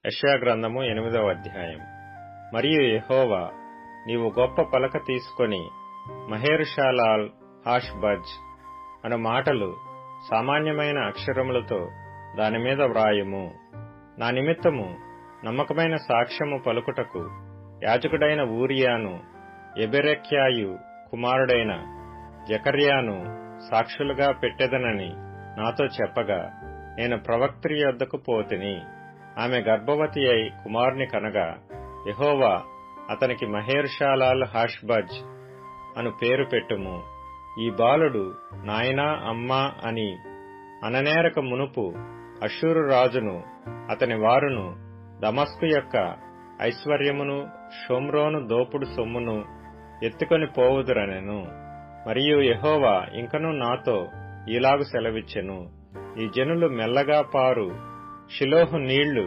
యెషయా గ్రంథము 8వ అధ్యాయం. మరియు యెహోవా, నీవు గొప్ప పలక తీసుకొని మహేర్షాలాల్ హాష్బజ్ అను మాటలు సామాన్యమైన అక్షరములతో దానిమీద వ్రాయుము. నా నిమిత్తము నమ్మకమైన సాక్ష్యము పలుకుటకు యాజకుడైన ఊరియాను, యెబెరెక్యాయు కుమారుడైన జెకర్యాను సాక్షులుగా పెట్టెదనని నాతో చెప్పగా, నేను ప్రవక్త్రి యొద్దకు పోతిని. ఆమె గర్భవతి అయి కుమారుని కనగా, యెహోవా అతనికి మహేర్షాలాల్ హాష్బజ్ అను పేరు పెట్టుము. ఈ బాలుడు నాయనా అమ్మా అని అననేరక మునుపు అష్షూరు రాజును అతని వారును దమస్కు యొక్క ఐశ్వర్యమును షోమ్రోను దోపుడు సొమ్మును ఎత్తుకొని పోవుదురనెను. మరియు యెహోవా ఇంకనూ నాతో ఈలాగు సెలవిచ్చెను, ఈ జనులు మెల్లగా పారు షిలోహు నీళ్లు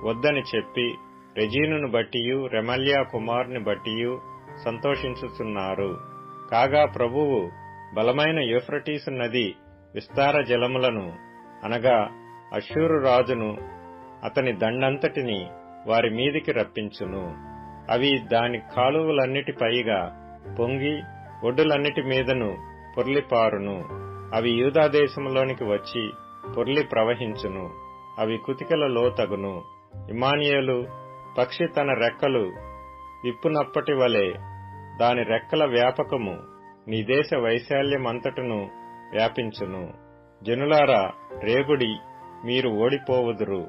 వద్దని చెప్పి రెజీనును బట్టియు రెమల్యా కుమారుని బట్టియు సంతోషించుచున్నారు. కాగా ప్రభువు బలమైన యూఫ్రటీసు నది విస్తార జలములను అనగా అష్షూరు రాజును అతని దండంతటిని వారి మీదికి రప్పించును. అవి దాని కాలువలన్నిటి పైగా పొంగి ఒడ్డులన్నిటి మీదను పొర్లిపారును. అవి యూదా దేశంలోనికి వచ్చి పొర్లి ప్రవహించును. అవి కుతికల లోతగును. ఇమ్మానుయేలు పక్షి తన రెక్కలు విప్పునప్పటి వలె దాని రెక్కల వ్యాపకము నీ దేశ వైశాల్యమంతటను వ్యాపించును. జనులారా రేగుడి, మీరు ఓడిపోవుదురు.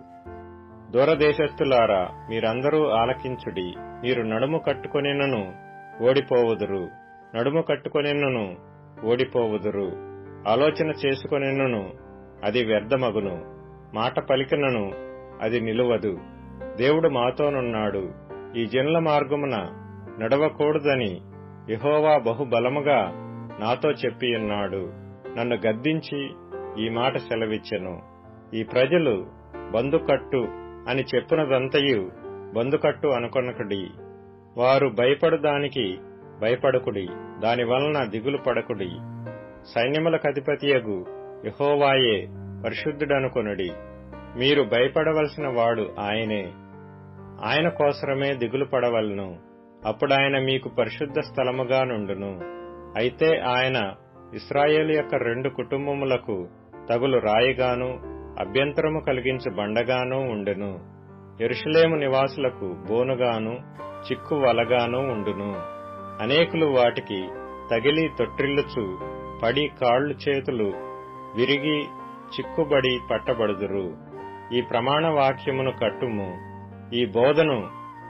దూరదేశస్థులారా మీరందరూ ఆలకించుడి. మీరు నడుము కట్టుకొనినను ఓడిపోవుదురు, నడుము కట్టుకొనినను ఓడిపోవుదురు. ఆలోచన చేసుకొనినను అది వ్యర్థమగును, మాట పలికినను అది నిలువదు. దేవుడు మాతోనున్నాడు, ఈ జనుల మార్గమున నడవకూడదని యెహోవా బహుబలముగా నాతో చెప్పియున్నాడు. నన్ను గద్దించి ఈ మాట సెలవిచ్చెను. ఈ ప్రజలు బందుకట్టు అని చెప్పునదంతయు బందుకట్టు అనుకొనకుడి. వారు భయపడుదానికి భయపడకుడి, దానివలన దిగులు పడకుడి. సైన్యములకధిపతియగు యెహోవాయే పరిశుద్ధుడనుకొనుడి. మీరు భయపడవలసిన వాడు ఆయనే. ఆయన కోసరమే దిగులు పడవలను. అప్పుడాయన మీకు పరిశుద్ధ స్థలముగా నుండును. అయితే ఆయన ఇశ్రాయేలు యొక్క 2 కుటుంబములకు తగులు రాయిగాను అభ్యంతరము కలిగించు బండగాను ఉండును. యెరూషలేము నివాసులకు బోనుగాను చిక్కు వలగాను ఉండును. అనేకులు వాటికి తగిలి తొట్టిల్లుచు పడి కాళ్ళు చేతులు విరిగి చిక్కుబడి పట్టబడుదురు. ఈ ప్రమాణ వాక్యమును కట్టుము, ఈ బోధను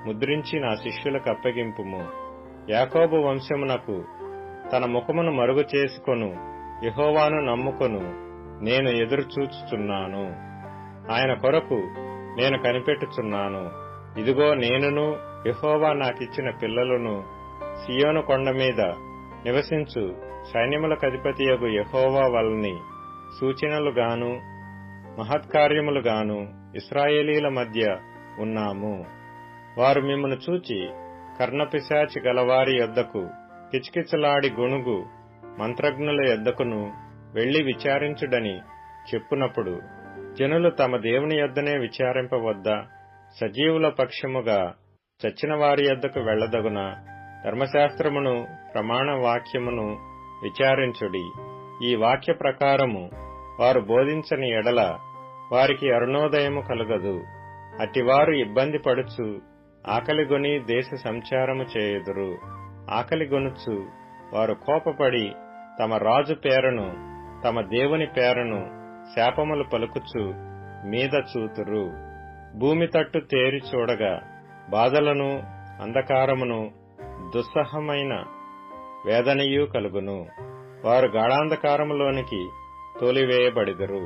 ముద్రించి నా శిష్యులకు అప్పగింపుము. యాకోబు వంశమునకు తన ముఖమును మరుగు చేసుకొను యెహోవాను నమ్ముకొను నేను ఎదురుచూచుచున్నాను. ఆయన కొరకు నేను కనిపెట్టుచున్నాను. ఇదిగో నేనును యెహోవా నాకిచ్చిన పిల్లలను సియోను కొండ మీద నివసించు సైన్యములకధిపతియగు యెహోవా వల్లని సూచనలుగాను మహత్కార్యములుగాను ఇశ్రాయేలీల మధ్య ఉన్నాము. వారు మిమ్మును చూచి కర్ణపిశాచి గలవారి యొద్దకు కిచకిచలాడి గొణుగు మంత్రజ్ఞుల యొద్దకును వెళ్లి విచారించుడని చెప్పునప్పుడు, జనులు తమ దేవుని యొద్దనే విచారింపవద్దా? సజీవుల పక్షముగా చచ్చిన వారి యొద్దకు వెళ్లదగునా? ధర్మశాస్త్రమును ప్రమాణ వాక్యమును విచారించుడి. ఈ వాక్య ప్రకారము వారు బోధించని ఎడల వారికి అరుణోదయము కలుగదు. అట్టివారు ఇబ్బంది పడుచు ఆకలిగొని దేశ సంచారము చేయుదురు. ఆకలిగొనుచు వారు కోపపడి తమ రాజు పేరను తమ దేవుని పేరను శాపములు పలుకుచు మీద చూతురు. భూమి తట్టు తేరి చూడగా బాధలను అంధకారమును దుస్సహమైన వేదనయు కలుగును. వారు గాఢాంధకారములోనికి తోలివేయబడిదరు.